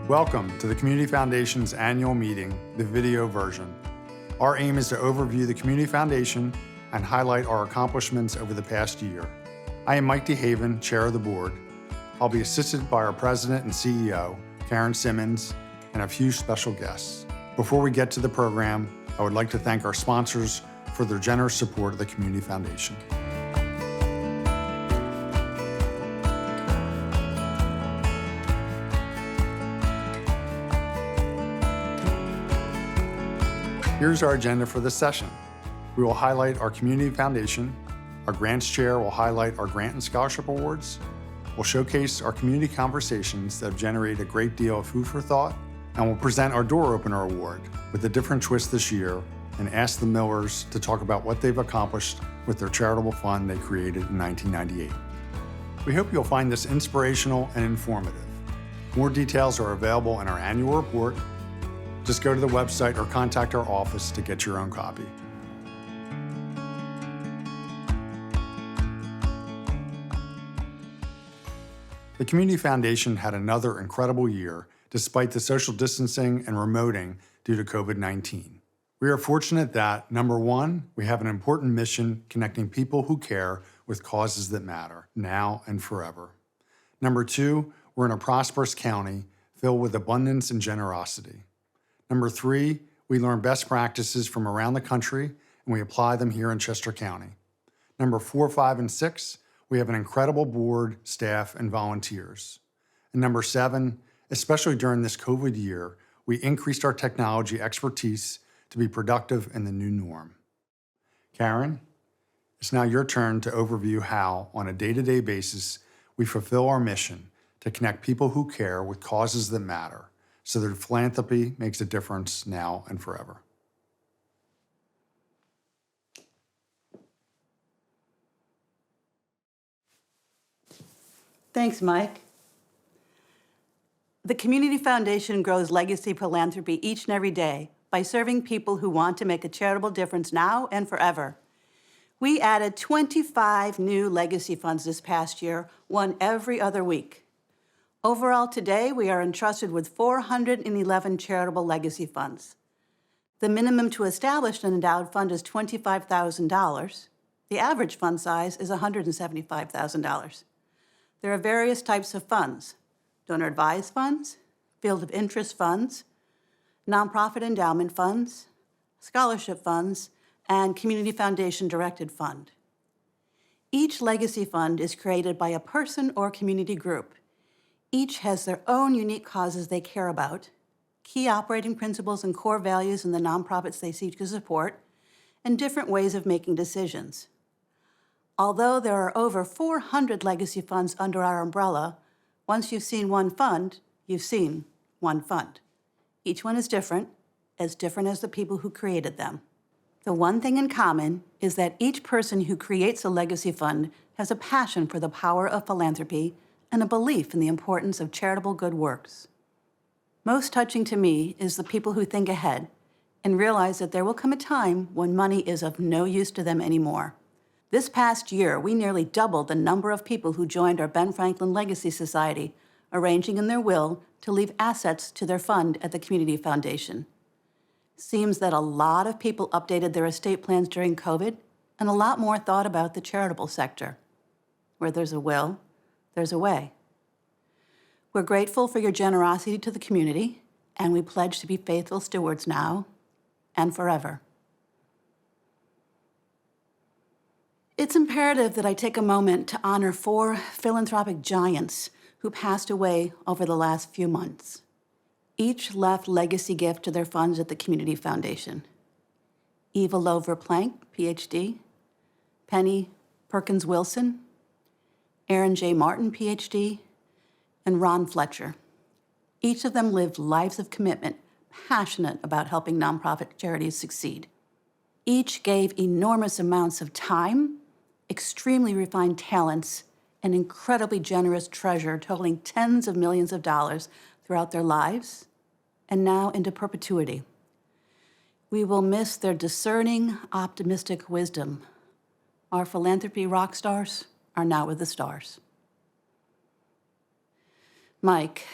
Welcome to the Community Foundation's annual meeting, the video version. Our aim is to overview the Community Foundation and highlight our accomplishments over the past year. I am Mike DeHaven, Chair of the Board. I'll be assisted by our President and CEO, Karen Simmons, and a few special guests. Before we get to the program, I would like to thank our sponsors for their generous support of the Community Foundation. Here's our agenda for this session. We will highlight our Community Foundation. Our Grants Chair will highlight our grant and scholarship awards. We'll showcase our community conversations that have generated a great deal of food for thought. And we'll present our Door Opener Award with a different twist this year and ask the Millers to talk about what they've accomplished with their charitable fund they created in 1998. We hope you'll find this inspirational and informative. More details are available in our annual report. Just go to the website or contact our office to get your own copy. The Community Foundation had another incredible year despite the social distancing and remoting due to COVID-19. We are fortunate that, number one, we have an important mission connecting people who care with causes that matter, now and forever. Number two, we're in a prosperous county filled with abundance and generosity. Number three, we learn best practices from around the country and we apply them here in Chester County. Number 4, 5, and 6, we have an incredible board, staff, and volunteers. And number 7, especially during this COVID year, we increased our technology expertise to be productive in the new norm. Karen, it's now your turn to overview how, on a day-to-day basis, we fulfill our mission to connect people who care with causes that matter, so that philanthropy makes a difference now and forever. Thanks, Mike. The Community Foundation grows legacy philanthropy each and every day by serving people who want to make a charitable difference now and forever. We added 25 new legacy funds this past year, one every other week. Overall, today, we are entrusted with 411 charitable legacy funds. The minimum to establish an endowed fund is $25,000. The average fund size is $175,000. There are various types of funds: donor-advised funds, field of interest funds, nonprofit endowment funds, scholarship funds, and community foundation-directed fund. Each legacy fund is created by a person or community group. Each has their own unique causes they care about, key operating principles and core values in the nonprofits they seek to support, and different ways of making decisions. Although there are over 400 legacy funds under our umbrella, once you've seen one fund, you've seen one fund. Each one is different as the people who created them. The one thing in common is that each person who creates a legacy fund has a passion for the power of philanthropy and a belief in the importance of charitable good works. Most touching to me is the people who think ahead and realize that there will come a time when money is of no use to them anymore. This past year, we nearly doubled the number of people who joined our Ben Franklin Legacy Society, arranging in their will to leave assets to their fund at the Community Foundation. Seems that a lot of people updated their estate plans during COVID, and a lot more thought about the charitable sector. Where there's a will, there's a way. We're grateful for your generosity to the community, and we pledge to be faithful stewards now and forever. It's imperative that I take a moment to honor 4 philanthropic giants who passed away over the last few months. Each left legacy gift to their funds at the Community Foundation. Eva L. Verplanck, Ph.D., Penny Perkins Wilson, Aaron J. Martin, Ph.D., and Ronn Fletcher. Each of them lived lives of commitment, passionate about helping nonprofit charities succeed. Each gave enormous amounts of time, extremely refined talents, and incredibly generous treasure totaling tens of millions of dollars throughout their lives and now into perpetuity. We will miss their discerning, optimistic wisdom. Our philanthropy rock stars are now with the stars. Mike,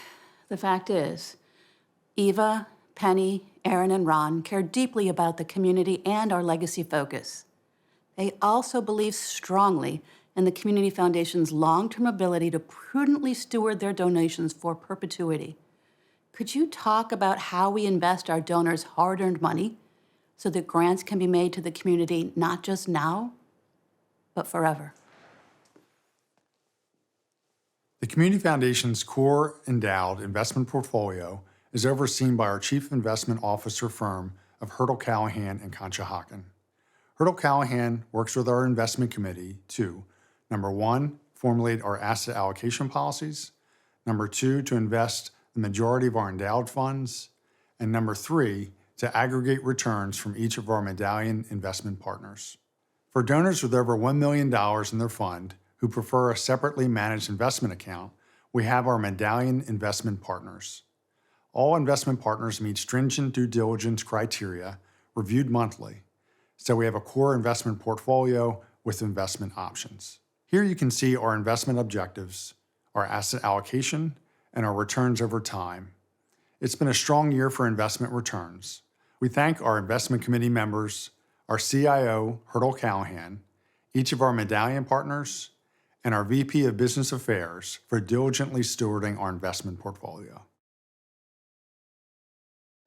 the fact is, Eva, Penny, Aaron, and Ron care deeply about the community and our legacy focus. They also believe strongly in the Community Foundation's long-term ability to prudently steward their donations for perpetuity. Could you talk about how we invest our donors' hard-earned money so that grants can be made to the community not just now, but forever? The Community Foundation's core endowed investment portfolio is overseen by our Chief Investment Officer firm of Hirtle, Callaghan and Conshohocken. Hirtle Callaghan works with our investment committee to, number one, formulate our asset allocation policies, number two, to invest the majority of our endowed funds, and number three, to aggregate returns from each of our medallion investment partners. For donors with over $1 million in their fund who prefer a separately managed investment account, we have our medallion investment partners. All investment partners meet stringent due diligence criteria reviewed monthly, so we have a core investment portfolio with investment options. Here you can see our investment objectives, our asset allocation, and our returns over time. It's been a strong year for investment returns. We thank our investment committee members, our CIO, Hirtle Callaghan, each of our medallion partners, and our VP of Business Affairs for diligently stewarding our investment portfolio.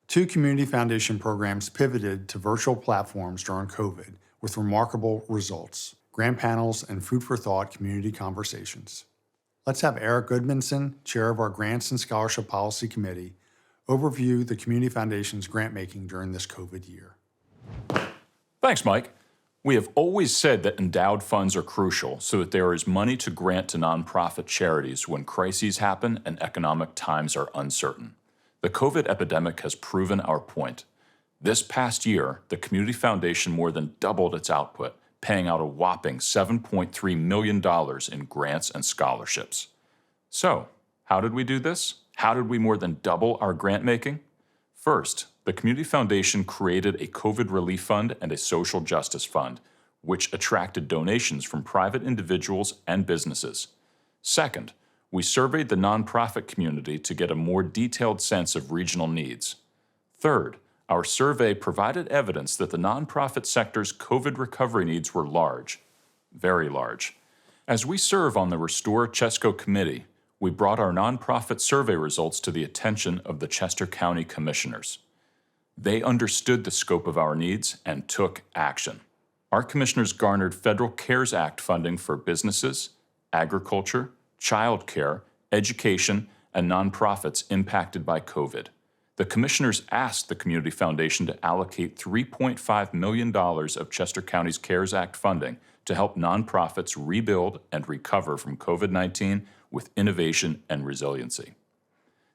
2 Community Foundation programs pivoted to virtual platforms during COVID with remarkable results: grant panels and food for thought community conversations. Let's have Eric Goodmanson, chair of our Grants and Scholarship Policy Committee, overview the Community Foundation's grant making during this COVID year. Thanks, Mike. We have always said that endowed funds are crucial so that there is money to grant to nonprofit charities when crises happen and economic times are uncertain. The COVID epidemic has proven our point. This past year, the Community Foundation more than doubled its output, paying out a whopping $7.3 million in grants and scholarships. So, how did we do this? How did we more than double our grant making? First, the Community Foundation created a COVID relief fund and a social justice fund, which attracted donations from private individuals and businesses. Second, we surveyed the nonprofit community to get a more detailed sense of regional needs. Third, our survey provided evidence that the nonprofit sector's COVID recovery needs were large, very large. As we serve on the Restore Chesco Committee, we brought our nonprofit survey results to the attention of the Chester County Commissioners. They understood the scope of our needs and took action. Our commissioners garnered federal CARES Act funding for businesses, agriculture, child care, education, and nonprofits impacted by COVID. The commissioners asked the Community Foundation to allocate $3.5 million of Chester County's CARES Act funding to help nonprofits rebuild and recover from COVID-19 with innovation and resiliency.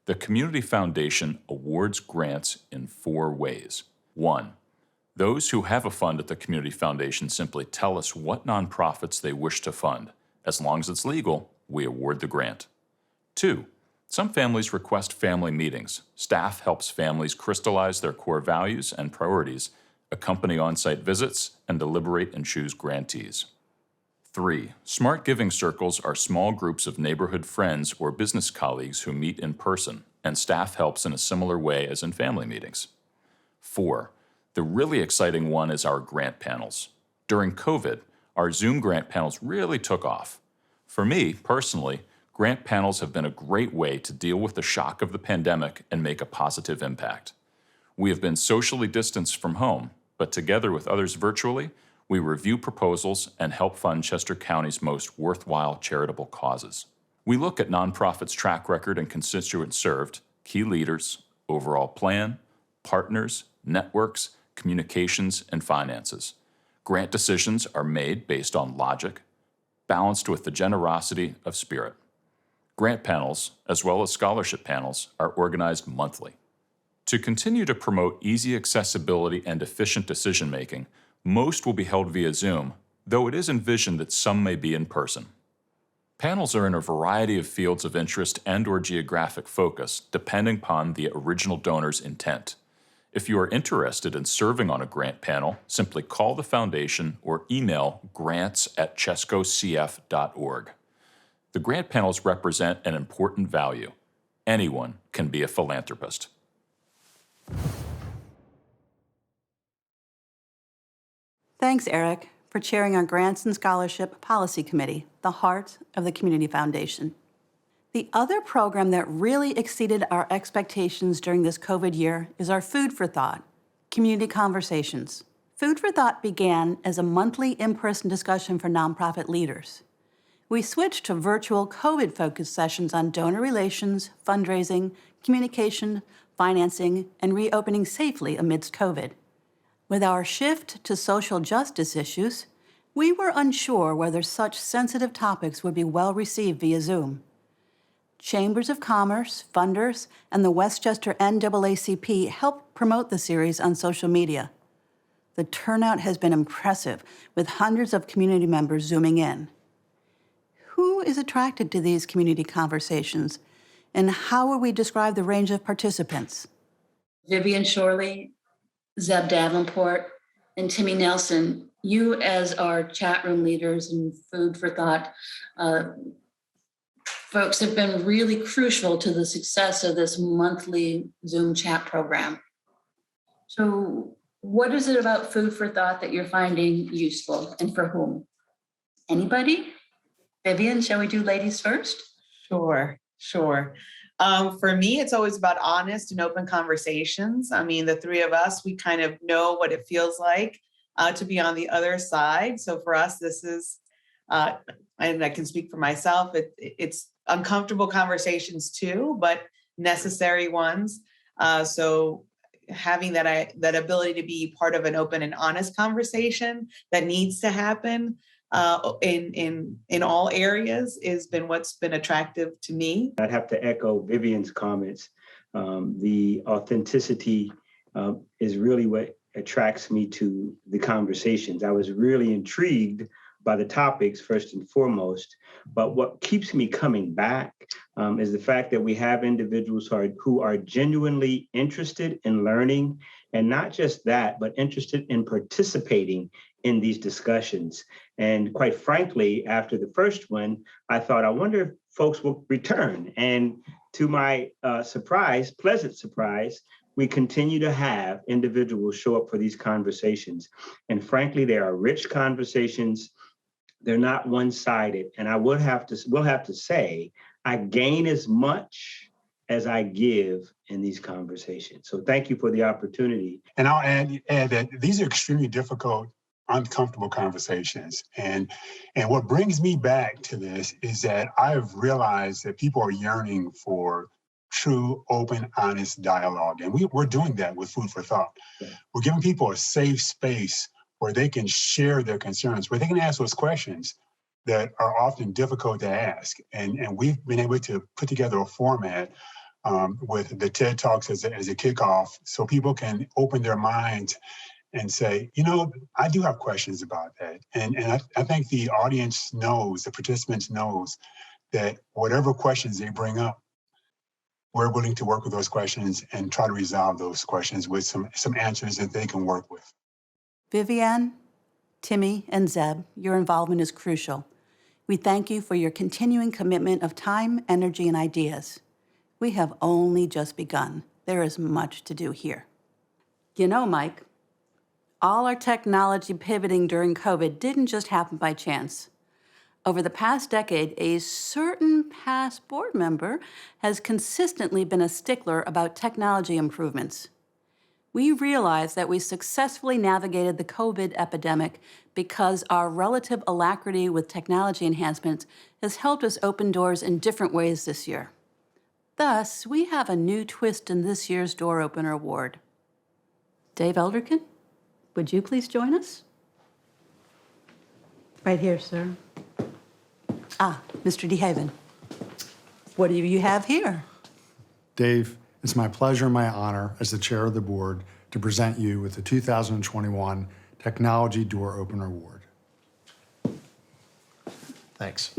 The Community Foundation awards grants in 4 ways. 1. Those who have a fund at the Community Foundation simply tell us what nonprofits they wish to fund. As long as it's legal, we award the grant. 2. Some families request family meetings. Staff helps families crystallize their core values and priorities, accompany on-site visits, and deliberate and choose grantees. 3. Smart giving circles are small groups of neighborhood friends or business colleagues who meet in person, and staff helps in a similar way as in family meetings. 4. The really exciting one is our grant panels. During COVID, our Zoom grant panels really took off. For me, personally, grant panels have been a great way to deal with the shock of the pandemic and make a positive impact. We have been socially distanced from home, but together with others virtually, we review proposals and help fund Chester County's most worthwhile charitable causes. We look at nonprofits' track record and constituents served, key leaders, overall plan, partners, networks, communications, and finances. Grant decisions are made based on logic, balanced with the generosity of spirit. Grant panels, as well as scholarship panels, are organized monthly. To continue to promote easy accessibility and efficient decision-making, most will be held via Zoom, though it is envisioned that some may be in person. Panels are in a variety of fields of interest and/or geographic focus, depending upon the original donor's intent. If you are interested in serving on a grant panel, simply call the foundation or email grants@chescocf.org. The grant panels represent an important value. Anyone can be a philanthropist. Thanks, Eric, for chairing our Grants and Scholarship Policy Committee, the heart of the Community Foundation. The other program that really exceeded our expectations during this COVID year is our Food for Thought, Community Conversations. Food for Thought began as a monthly in-person discussion for nonprofit leaders. We switched to virtual COVID-focused sessions on donor relations, fundraising, communication, financing, and reopening safely amidst COVID. With our shift to social justice issues, we were unsure whether such sensitive topics would be well received via Zoom. Chambers of Commerce, funders, and the Westchester NAACP helped promote the series on social media. The turnout has been impressive, with hundreds of community members Zooming in. Who is attracted to these community conversations, and how would we describe the range of participants? Vivian Shorley, Zeb Davenport, and Timmy Nelson, you as our chat room leaders and Food for Thought folks have been really crucial to the success of this monthly Zoom chat program. So what is it about Food for Thought that you're finding useful, and for whom? Anybody? Vivian, shall we do ladies first? Sure. For me, it's always about honest and open conversations. I mean, the three of us, we kind of know what it feels like to be on the other side. So for us, this is, and I can speak for myself, it's uncomfortable conversations too, but necessary ones. So having that ability to be part of an open and honest conversation that needs to happen in all areas has been what's been attractive to me. I'd have to echo Vivian's comments. The authenticity is really what attracts me to the conversations. I was really intrigued by the topics first and foremost, but what keeps me coming back is the fact that we have individuals who are genuinely interested in learning, and not just that, but interested in participating in these discussions. And quite frankly, after the first one, I thought, I wonder if folks will return. And to my pleasant surprise, we continue to have individuals show up for these conversations. And frankly, they are rich conversations. They're not one-sided. And we'll have to say, I gain as much as I give in these conversations. So thank you for the opportunity. And I'll add that these are extremely difficult, uncomfortable conversations. And what brings me back to this is that I've realized that people are yearning for true, open, honest dialogue. And we're doing that with Food for Thought. Yeah. We're giving people a safe space where they can share their concerns, where they can ask those questions that are often difficult to ask. And we've been able to put together a format with the TED Talks as a kickoff, so people can open their minds and say, I do have questions about that. And I think the audience knows, the participants knows that whatever questions they bring up, we're willing to work with those questions and try to resolve those questions with some answers that they can work with. Vivian, Timmy, and Zeb, your involvement is crucial. We thank you for your continuing commitment of time, energy, and ideas. We have only just begun. There is much to do here. Mike, all our technology pivoting during COVID didn't just happen by chance. Over the past decade, a certain past board member has consistently been a stickler about technology improvements. We realize that we successfully navigated the COVID epidemic because our relative alacrity with technology enhancements has helped us open doors in different ways this year. Thus, we have a new twist in this year's Door Opener Award. Dave Elderkin, would you please join us? Right here, sir. Mr. DeHaven, what do you have here? Dave, it's my pleasure and my honor as the chair of the board to present you with the 2021 Technology Door Opener Award. Thanks.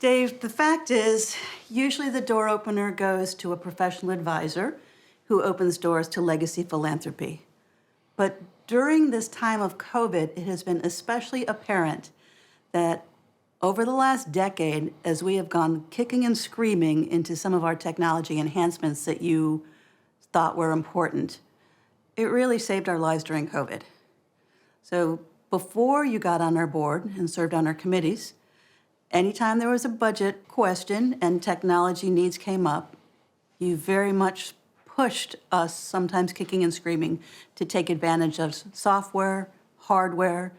Dave, the fact is, usually the door opener goes to a professional advisor who opens doors to legacy philanthropy. But during this time of COVID, it has been especially apparent that Over the last decade, as we have gone kicking and screaming into some of our technology enhancements that you thought were important, it really saved our lives during COVID. So before you got on our board and served on our committees, anytime there was a budget question and technology needs came up, you very much pushed us, sometimes kicking and screaming, to take advantage of software, hardware,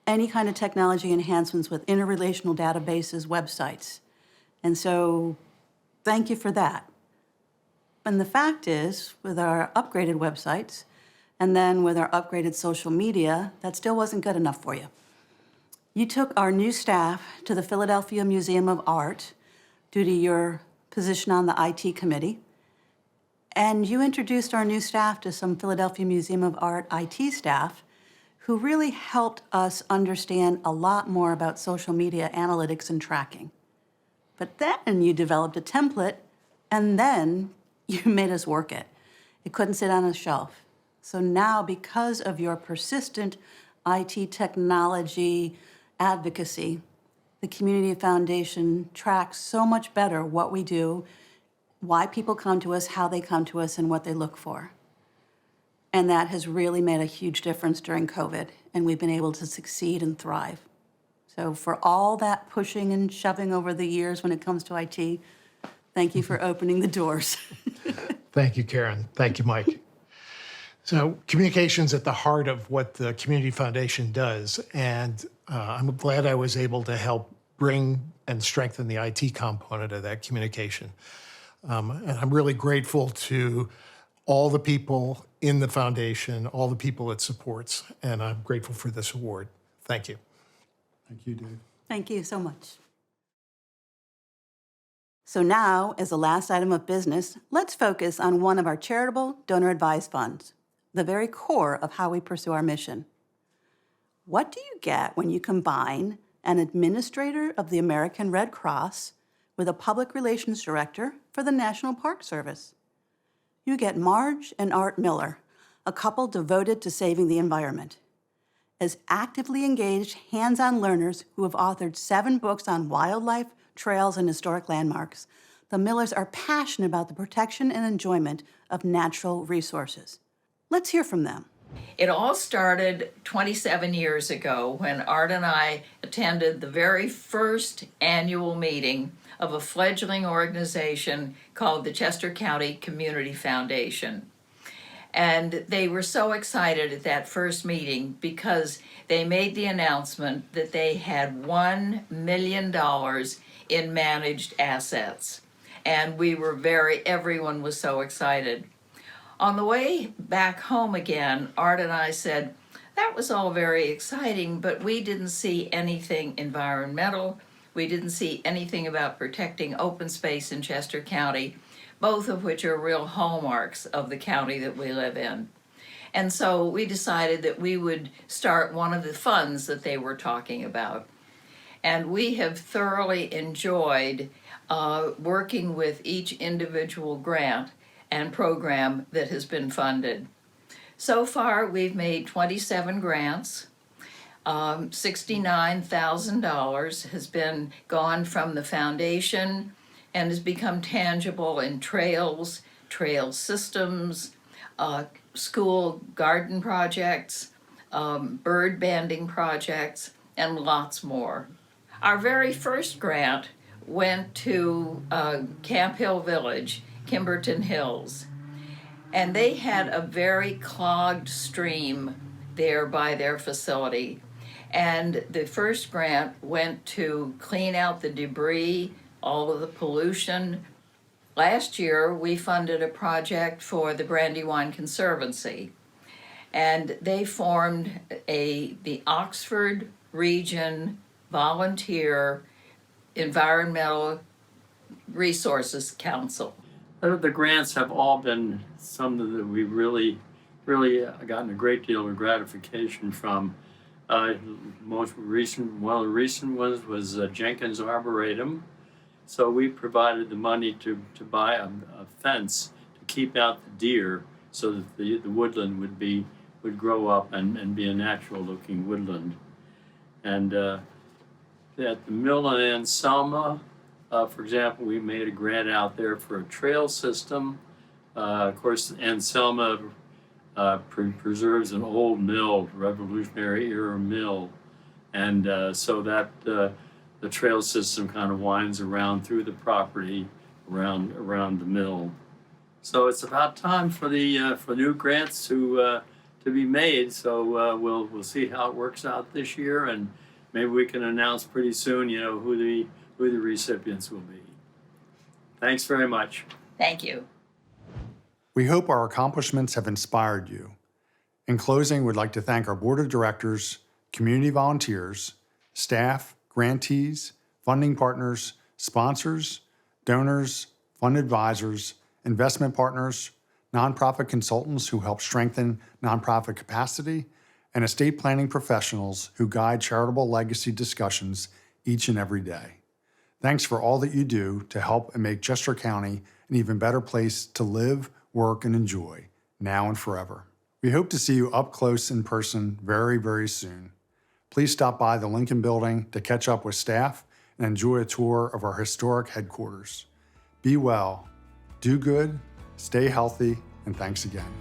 any kind of technology enhancements with interrelational databases, websites. And so thank you for that. And the fact is, with our upgraded websites, and then with our upgraded social media, that still wasn't good enough for you. You took our new staff to the Philadelphia Museum of Art due to your position on the IT committee, and you introduced our new staff to some Philadelphia Museum of Art IT staff who really helped us understand a lot more about social media analytics and tracking. But then you developed a template, and then you made us work it. It couldn't sit on a shelf. So now, because of your persistent IT technology advocacy, the Community Foundation tracks so much better what we do, why people come to us, how they come to us, and what they look for. And that has really made a huge difference during COVID, and we've been able to succeed and thrive. So for all that pushing and shoving over the years when it comes to IT, thank you for opening the doors. Thank you, Karen. Thank you, Mike. So communication's at the heart of what the Community Foundation does, and I'm glad I was able to help bring and strengthen the IT component of that communication. And I'm really grateful to all the people in the foundation, all the people it supports, and I'm grateful for this award. Thank you. Thank you, Dave. Thank you so much. So now, as the last item of business, let's focus on one of our charitable donor-advised funds, the very core of how we pursue our mission. What do you get when you combine an administrator of the American Red Cross with a public relations director for the National Park Service? You get Marge and Art Miller, a couple devoted to saving the environment. As actively engaged, hands-on learners who have authored 7 books on wildlife, trails, and historic landmarks, the Millers are passionate about the protection and enjoyment of natural resources. Let's hear from them. It all started 27 years ago when Art and I attended the very first annual meeting of a fledgling organization called the Chester County Community Foundation. And they were so excited at that first meeting because they made the announcement that they had $1 million in managed assets. And everyone was so excited. On the way back home again, Art and I said, that was all very exciting, but we didn't see anything environmental. We didn't see anything about protecting open space in Chester County, both of which are real hallmarks of the county that we live in. And so we decided that we would start one of the funds that they were talking about. And we have thoroughly enjoyed working with each individual grant and program that has been funded. So far, we've made 27 grants. $69,000 has been gone from the foundation and has become tangible in trails, trail systems, school garden projects, bird banding projects, and lots more. Our very first grant went to Camp Hill Village, Kimberton Hills, and they had a very clogged stream there by their facility. And the first grant went to clean out the debris, all of the pollution. Last year, we funded a project for the Brandywine Conservancy, and they formed the Oxford Region Volunteer Environmental Resources Council. The grants have all been some that we really gotten a great deal of gratification from. Most recent, one of the recent ones was Jenkins Arboretum. So we provided the money to buy a fence to keep out the deer so that the woodland would grow up and be a natural looking woodland. And at the mill in Anselma, for example, we made a grant out there for a trail system. Of course, Anselma preserves an old mill, Revolutionary era mill. And so that the trail system kind of winds around through the property around the mill. So it's about time for the for new grants to be made. So we'll see how it works out this year, and maybe we can announce pretty soon, you know, who the recipients will be. Thanks very much. Thank you. We hope our accomplishments have inspired you. In closing, we'd like to thank our board of directors, community volunteers, staff, grantees, funding partners, sponsors, donors, fund advisors, investment partners, nonprofit consultants who help strengthen nonprofit capacity, and estate planning professionals who guide charitable legacy discussions each and every day. Thanks for all that you do to help and make Chester County an even better place to live, work, and enjoy, now and forever. We hope to see you up close in person very, very soon. Please stop by the Lincoln Building to catch up with staff and enjoy a tour of our historic headquarters. Be well, do good, stay healthy, and thanks again.